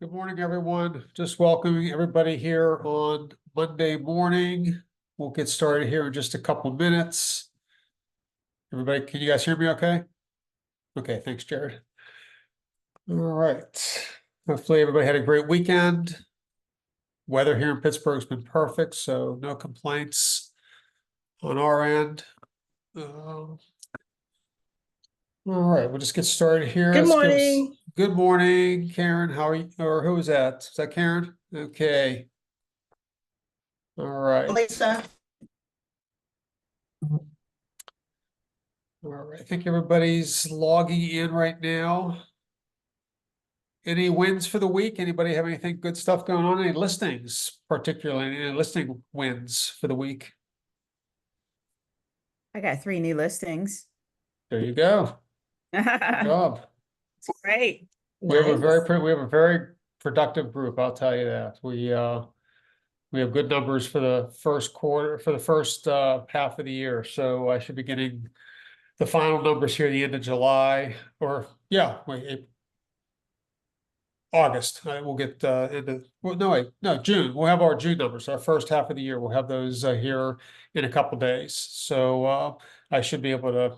Good morning, everyone. Just welcoming everybody here on Monday morning. We'll get started here in just a couple minutes. Everybody, can you guys hear me okay? Okay, thanks, Jared. All right. Hopefully everybody had a great weekend. Weather here in Pittsburgh's been perfect, so no complaints on our end. All right, we'll just get started here. Good Let's give us- morning. Good morning, Karen. How are you? Or who is that? Is that Karen? Okay. All right. Lisa. All right, I think everybody's logging in right now. Any wins for the week? Anybody have anything good stuff going on? Any listings, particularly any listing wins for the week? I got 3 new listings. There you go. Good It's job. great. We have a Nice. we have a very productive group, I'll tell you that. We have good numbers for the first quarter, for the first half of the year. So I should be getting the final numbers here at the end of July, or yeah, August. We'll get June. We'll have our June numbers. Our first half of the year. We'll have those here in a couple days. So I should be able to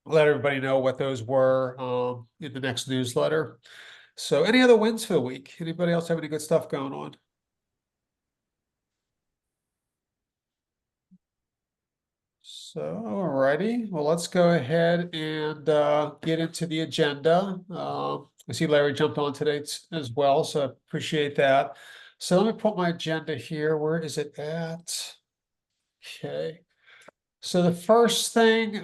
let everybody know what those were in the next newsletter. So any other wins for the week? Anybody else have any good stuff going on? So, alrighty, well, let's go ahead and get into the agenda. I see Larry jumped on today as well, so I appreciate that. So let me put my agenda here. Where is it at? Okay. So the first thing,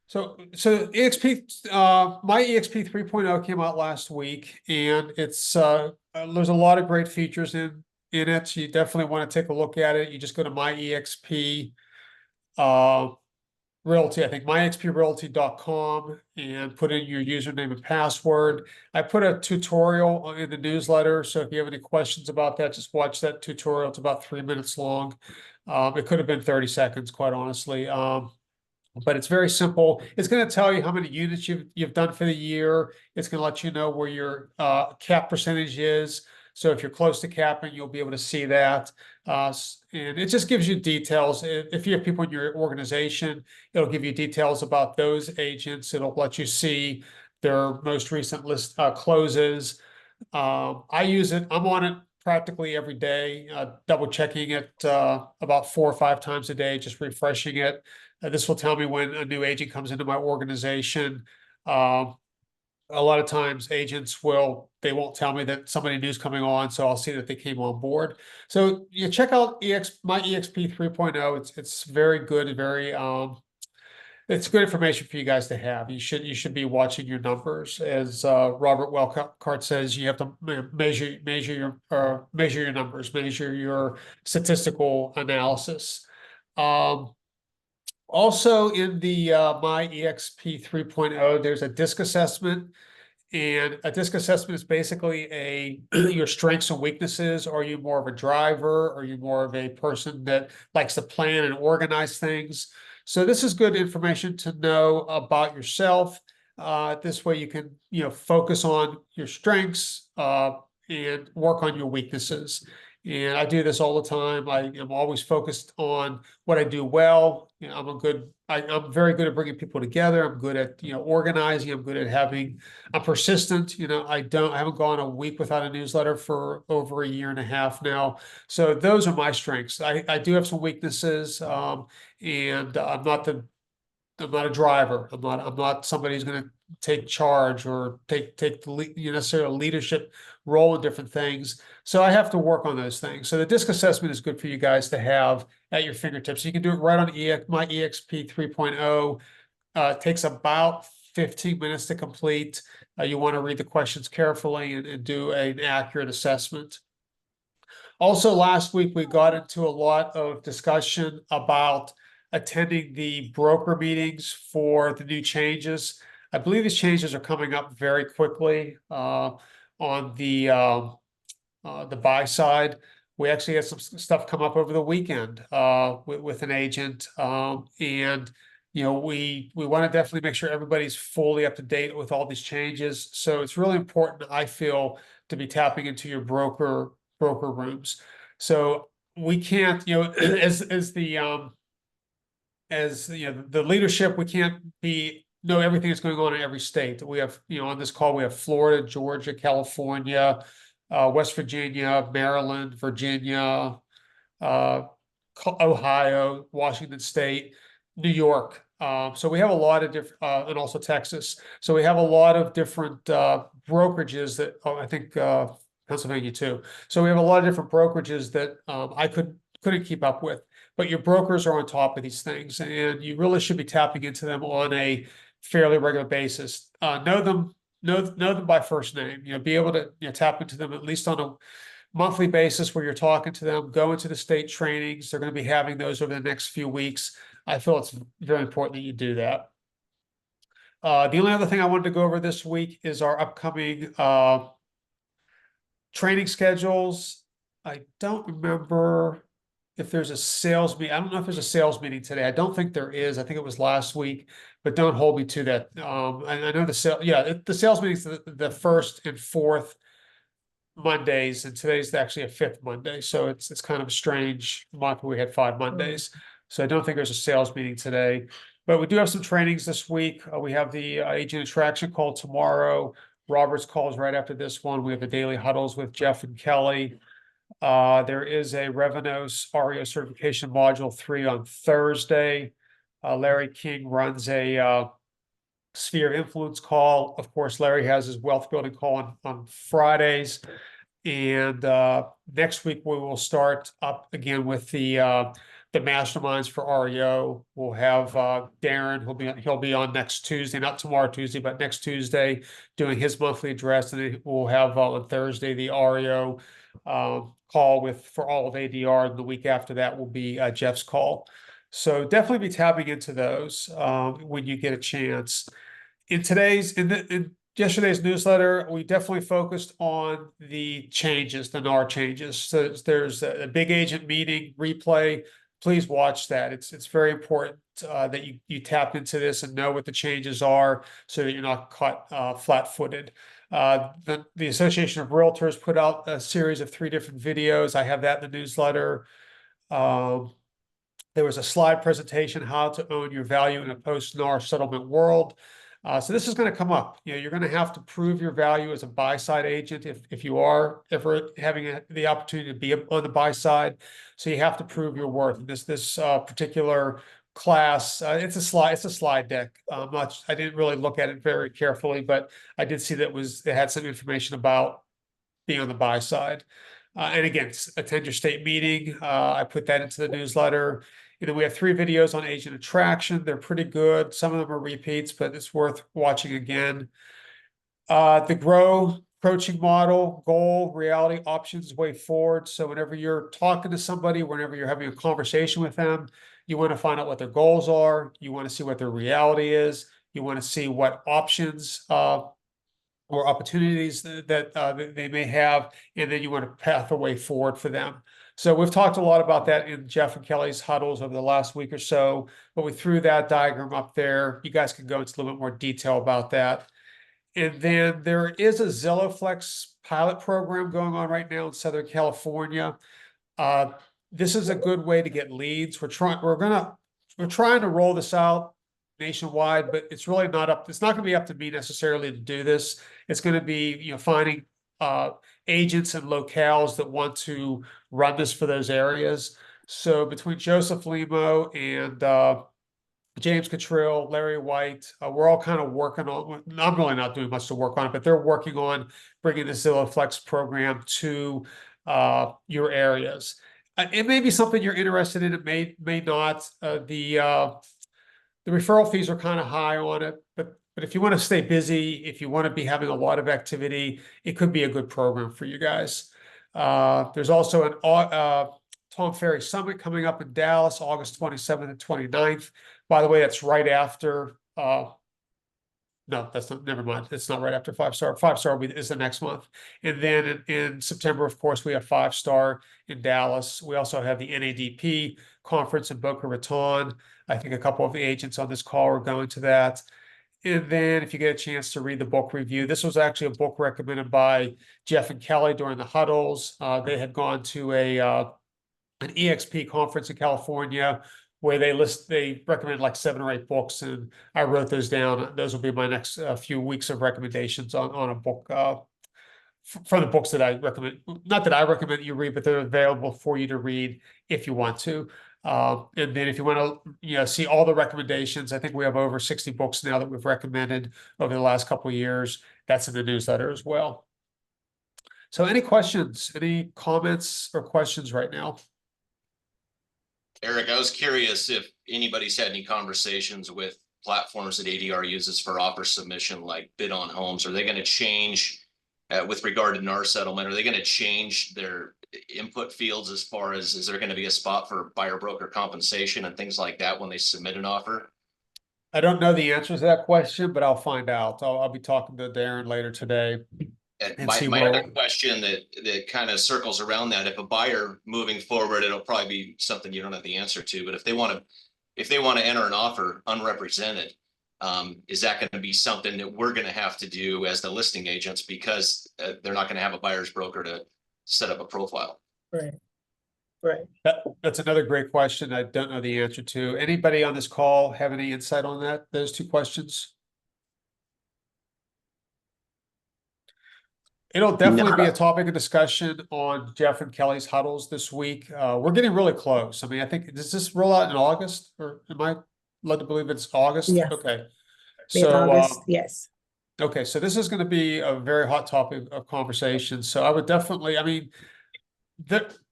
so EXP, my EXP 3.0 came out last week, and it's there's a lot of great features in it. You definitely want to take a look at it. You just go to my EXP Realty, I think myxprealty.com, and put in your username and password. I put a tutorial in the newsletter, so if you have any questions about that, just watch that tutorial. It's about 3 minutes long. It could have been 30 seconds, quite honestly. But it's very simple. It's going to tell you how many units you've done for the year. It's going to let you know where your cap percentage is. So if you're close to capping, you'll be able to see that. And it just gives you details. If you have people in your organization, it'll give you details about those agents. It'll let you see their most recent list closes. I use it. I'm on it practically every day, double checking it about 4 or 5 times a day, just refreshing it. This will tell me when a new agent comes into my organization. A lot of times agents they won't tell me that somebody new's coming on, so I'll see that they came on board. So you check out my EXP 3.0. It's very good, very it's good information for you guys to have. You should be watching your numbers. As Robert Welcart says, you have to measure your numbers, measure your statistical analysis. Also in the my EXP 3.0, there's a DISC assessment. And a DISC assessment is basically your strengths and weaknesses. Are you more of a driver? Are you more of a person that likes to plan and organize things? So this is good information to know about yourself. This way you can, focus on your strengths and work on your weaknesses. And I do this all the time. I am always focused on what I do well. I'm very good at bringing people together. I'm good at, organizing. I'm good at I'm persistent. I haven't gone a week without a newsletter for over a year and a half now. So those are my strengths. I do have some weaknesses. And I'm not a driver. I'm not somebody who's going to take charge or take the necessarily leadership role in different things. So I have to work on those things. So the DISC assessment is good for you guys to have at your fingertips. You can do it right on my EXP 3.0. It takes about 15 minutes to complete. You want to read the questions carefully and do an accurate assessment. Also, last week we got into a lot of discussion about attending the broker meetings for the new changes. I believe these changes are coming up very quickly on the buy side. We actually had some stuff come up over the weekend with an agent, and we want to definitely make sure everybody's fully up to date with all these changes. So it's really important, I feel, to be tapping into your broker rooms. So we can't, the leadership, we can't know everything that's going on in every state. We have, on this call, we have Florida, Georgia, California, West Virginia, Maryland, Virginia, uh, Ohio, Washington State, New York. So we have a lot of different, and also Texas. So we have a lot of different brokerages that, I think Pennsylvania too. So we have a lot of different brokerages that I couldn't keep up with. But your brokers are on top of these things, and you really should be tapping into them on a fairly regular basis. Know them by first name. Be able to tap into them at least on a monthly basis where you're talking to them, go into the state trainings. They're going to be having those over the next few weeks. I feel it's very important that you do that. The only other thing I wanted to go over this week is our upcoming training schedules. I don't remember if there's a sales meeting. I don't know if there's a sales meeting today. I don't think there is. I think it was last week, but don't hold me to that. I know the sales meeting's the first and fourth Mondays, and today's actually a fifth Monday, so it's kind of a strange month where we had 5 Mondays. So I don't think there's a sales meeting today, but we do have some trainings this week. We have the agent attraction call tomorrow. Robert's calls right after this one. We have the daily huddles with Jeff and Kelly. There is a Revenos REO certification module 3 on Thursday. Larry King runs a sphere of influence call. Of course, Larry has his wealth building call on Fridays. And next week we will start up again with the masterminds for REO. We'll have Darren. He'll be on next Tuesday, not tomorrow Tuesday, but next Tuesday, doing his monthly address. And then we'll have on Thursday the REO call for all of ADR. And the week after that will be Jeff's call. So definitely be tapping into those when you get a chance. In yesterday's newsletter, we definitely focused on the changes, the NAR changes. So there's a big agent meeting replay. Please watch that. It's very important that you tap into this and know what the changes are so that you're not caught flat-footed. The Association of Realtors put out a series of 3 different videos. I have that in the newsletter. There was a slide presentation, how to own your value in a post-NAR settlement world. So this is going to come up. You're going to have to prove your value as a buy-side agent if you are ever having the opportunity to be on the buy side. So you have to prove your worth. This particular class, it's a slide deck. I didn't really look at it very carefully, but I did see that it had some information about being on the buy side. And again, attend your state meeting. I put that into the newsletter. We have 3 videos on agent attraction. They're pretty good. Some of them are repeats, but it's worth watching again. The GROW coaching model, goal, reality, options, way forward. So whenever you're talking to somebody, whenever you're having a conversation with them, you want to find out what their goals are. You want to see what their reality is. You want to see what options or opportunities that they may have, and then you want to path a way forward for them. So we've talked a lot about that in Jeff and Kelly's huddles over the last week or so, but we threw that diagram up there. You guys can go into a little bit more detail about that. And then there is a ZillowFlex pilot program going on right now in Southern California. This is a good way to get leads. We're trying to roll this out nationwide, but it's really it's not going to be up to me necessarily to do this. It's going to be, finding agents and locales that want to run this for those areas. So between Joseph Limo and James Cottrill, Larry White, we're all kind of working on. I'm really not doing much to work on it, but they're working on bringing the ZillowFlex program to your areas. It may be something you're interested in. It may not. The referral fees are kind of high on it, but if you want to stay busy, if you want to be having a lot of activity, it could be a good program for you guys. There's also an Tom Ferry Summit coming up in Dallas, August 27th and 29th. By the way, that's right after No, that's not, never mind. It's not right after 5 star. 5 star is the next month. And then in September, of course, we have 5 star in Dallas. We also have the NADP conference in Boca Raton. I think a couple of the agents on this call are going to that. And then if you get a chance to read the book review, this was actually a book recommended by Jeff and Kelly during the huddles. They had gone to an EXP conference in California where they recommend like 7 or 8 books, and I wrote those down. Those will be my next few weeks of recommendations on a book from the books that I recommend. Not that I recommend you read, but they're available for you to read if you want to. And then if you want to, see all the recommendations, I think we have over 60 books now that we've recommended over the last couple of years. That's in the newsletter as well. So any questions, any comments or questions right now? Eric, I was curious if anybody's had any conversations with platforms that ADR uses for offer submission, like Bid on Homes. Are they going to change with regard to NAR settlement? Are they going to change their input fields as far as, is there going to be a spot for buyer broker compensation and things like that when they submit an offer? I don't know the answer to that question, but I'll find out. I'll be talking to Darren later today. And see my where- other question that kind of circles around that, if a buyer moving forward, it'll probably be something you don't have the answer to, but if they want to enter an offer unrepresented, is that going to be something that we're going to have to do as the listing agents, because they're not going to have a buyer's broker to set up a profile? Right. Right. That's another great question I don't know the answer to. Anybody on this call have any insight on that, those two questions? It'll definitely be a topic of discussion on Jeff and Kelly's huddles this week. We're getting really close. I mean, I think, does this roll out in August, or am I led to believe it's August? Yes. Okay. Late So, August, yes. okay, so this is going to be a very hot topic of conversation. So I would definitely, I mean,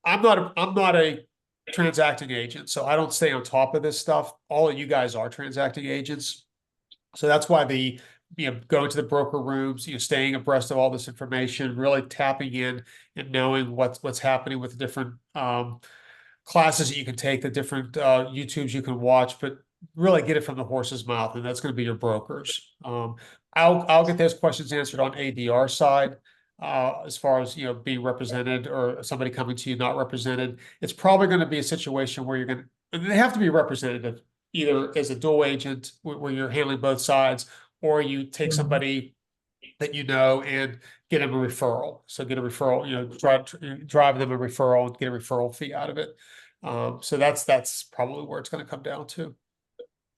I'm not a transacting agent, so I don't stay on top of this stuff. All of you guys are transacting agents. So that's why going to the broker rooms, staying abreast of all this information, really tapping in and knowing what's happening with the different classes that you can take, the different YouTubes you can watch, but really get it from the horse's mouth, and that's going to be your brokers. I'll get those questions answered on ADR side. As far as being represented or somebody coming to you not represented, it's probably going to be a situation where they have to be representative, either as a dual agent where you're handling both sides, or you take somebody that and get them a referral. So get a referral, drive them a referral and get a referral fee out of it. So that's probably where it's going to come down to.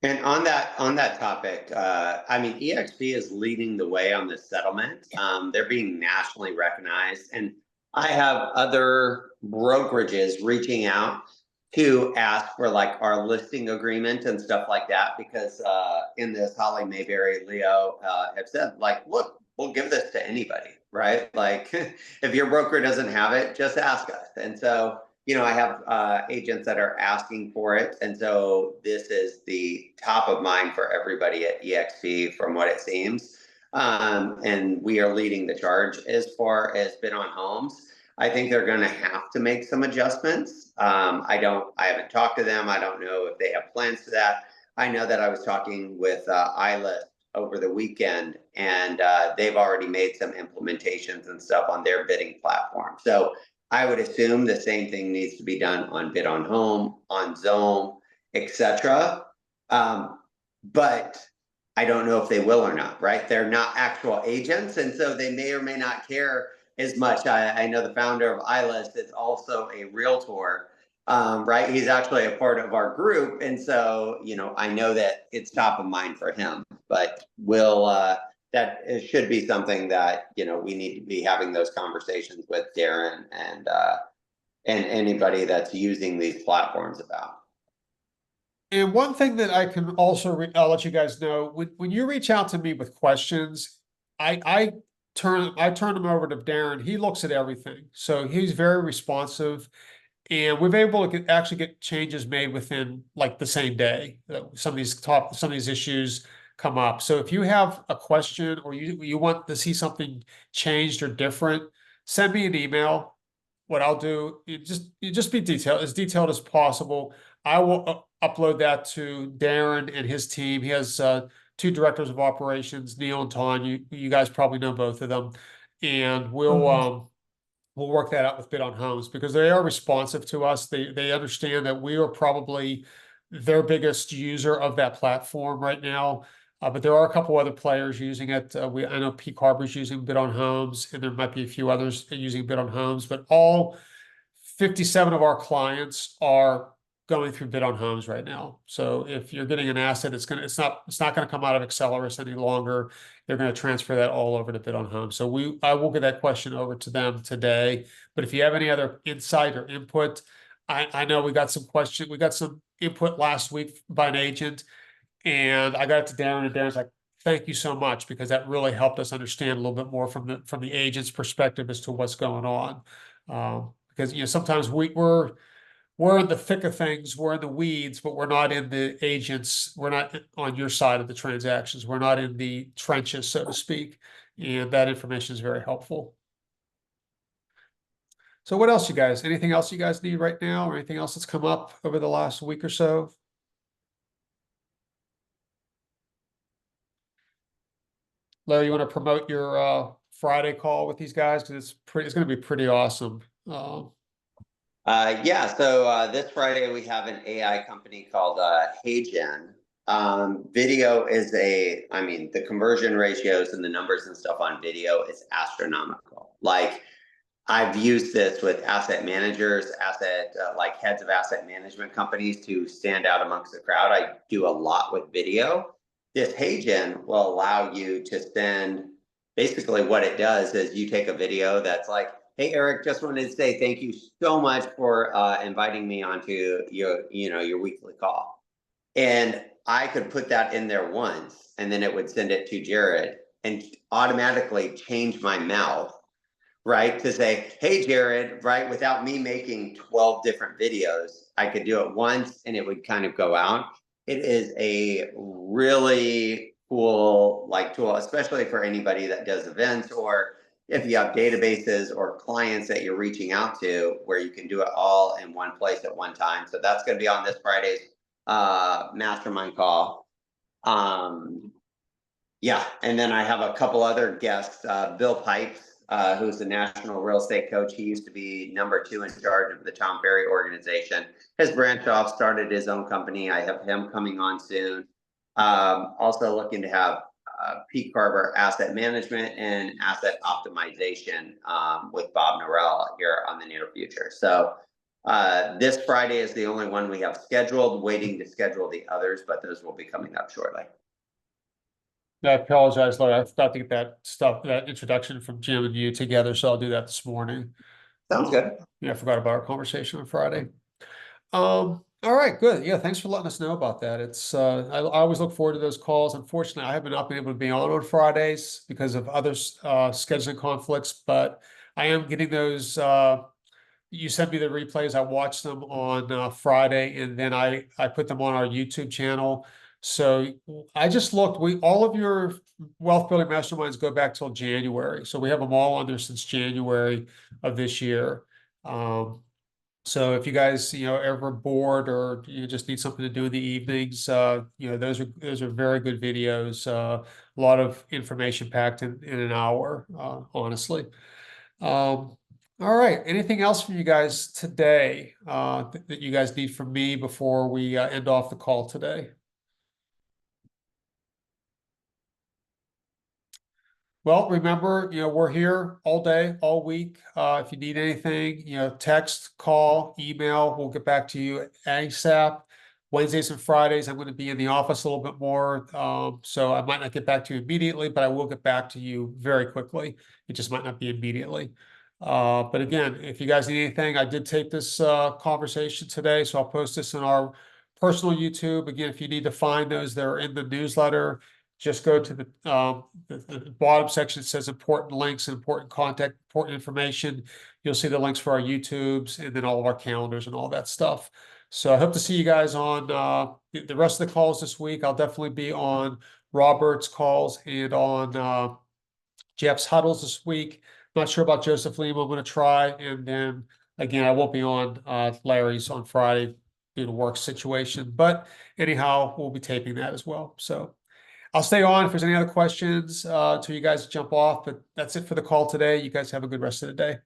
And on that topic, I mean, EXP is leading the way on this settlement. They're being nationally recognized, and I have other brokerages reaching out to ask for like our listing agreement and stuff like that, because in this, Holly Mayberry, Leo have said, like, look, we'll give this to anybody, right? Like, if your broker doesn't have it, just ask us. And so, I have agents that are asking for it. And so this is the top of mind for everybody at EXP from what it seems. And we are leading the charge as far as Bid on Homes. I think they're going to have to make some adjustments. I haven't talked to them. I don't know if they have plans for that. I know that I was talking with iList over the weekend, and they've already made some implementations and stuff on their bidding platform. So I would assume the same thing needs to be done on Bid on Home, on Zome, etc. But I don't know if they will or not, right? They're not actual agents, and so they may or may not care as much. I know the founder of iList is also a realtor, right? He's actually a part of our group. And so, I know that it's top of mind for him, but that it should be something that, we need to be having those conversations with Darren and anybody that's using these platforms about. And one thing that I can also I'll let you guys know, when you reach out to me with questions, I turn them over to Darren. He looks at everything, so he's very responsive, and we've been able to actually get changes made within like the same day. Some of these issues come up. So if you have a question or you want to see something changed or different, send me an email. What I'll do, you just be as detailed as possible. I will upload that to Darren and his team. He has two directors of operations, Neil and Ton. You guys probably know both of them, and we'll work that out with Bid on Homes because they are responsive to us. They understand that we are probably their biggest user of that platform right now. But there are a couple other players using it. I know Peak Harbor's using Bid on Homes, and there might be a few others using Bid on Homes, but all 57 of our clients are going through Bid on Homes right now. So if you're getting an asset, it's not gonna come out of Accelerus any longer. They're gonna transfer that all over to Bid on Homes. So I will get that question over to them today. But if you have any other insight or input, I know we got some input last week by an agent, and I got it to Darren, and Darren's like, thank you so much, because that really helped us understand a little bit more from the agent's perspective as to what's going on. Because sometimes we're in the thick of things, we're in the weeds, but we're not in the agents, we're not on your side of the transactions, we're not in the trenches, so to speak. And that information is very helpful. So what else, you guys? Anything else you guys need right now, or anything else that's come up over the last week or so? Larry, you want to promote your Friday call with these guys? Because it's going to be pretty awesome. Yeah, so this Friday we have an AI company called HeyGen. Video is the conversion ratios and the numbers and stuff on video is astronomical. Like, I've used this with asset managers, like heads of asset management companies to stand out amongst the crowd. I do a lot with video. This HeyGen will allow you to send, basically what it does is you take a video that's like, hey, Eric, just wanted to say thank you so much for inviting me onto your weekly call. And I could put that in there once, and then it would send it to Jared and automatically change my mouth, right? To say, hey, Jared, right? Without me making 12 different videos, I could do it once and it would kind of go out. It is a really cool tool, especially for anybody that does events, or if you have databases or clients that you're reaching out to, where you can do it all in one place at one time. So that's going to be on this Friday's mastermind call. Yeah, and then I have a couple other guests. Bill Pipes, who's the national real estate coach. He used to be #2 in charge of the Tom Ferry organization. His branch off, started his own company. I have him coming on soon. Also looking to have Peak Harbor asset management and asset optimization with Bob Norell here on the near future. So this Friday is the only one we have scheduled, waiting to schedule the others, but those will be coming up shortly. I apologize, Larry. I forgot to get that introduction from Jim and you together, so I'll do that this morning. Sounds good. Yeah, I forgot about our conversation on Friday. All right, good. Yeah, thanks for letting us know about that. It's I always look forward to those calls. Unfortunately, I haven't been able to be on Fridays because of other scheduling conflicts, but I am getting those. You sent me the replays. I watched them on Friday, and then I put them on our YouTube channel. So I just looked. All of your wealth building masterminds go back till January. So we have them all on there since January of this year. So if you guys, ever bored or you just need something to do in the evenings, those are very good videos. A lot of information packed in an hour, honestly. All right. Anything else from you guys today that you guys need from me before we end off the call today? Well, remember, we're here all day, all week. If you need anything, text, call, email, we'll get back to you ASAP. Wednesdays and Fridays, I'm going to be in the office a little bit more. So I might not get back to you immediately, but I will get back to you very quickly. It just might not be immediately. But again, if you guys need anything, I did tape this conversation today, so I'll post this in our personal YouTube. Again, if you need to find those, they're in the newsletter. Just go to the bottom section. It says important links and important contact, important information. You'll see the links for our YouTubes and then all of our calendars and all that stuff. So I hope to see you guys on the rest of the calls this week. I'll definitely be on Robert's calls and on Jeff's huddles this week. Not sure about Joseph Lima. I'm going to try. And then again, I won't be on Larry's on Friday due to work situation. But anyhow, we'll be taping that as well. So I'll stay on if there's any other questions, till you guys jump off, but that's it for the call today. You guys have a good rest of the day.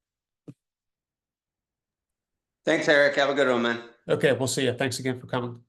Thanks, Eric. Have a good one, man. Okay, we'll see you. Thanks again for coming.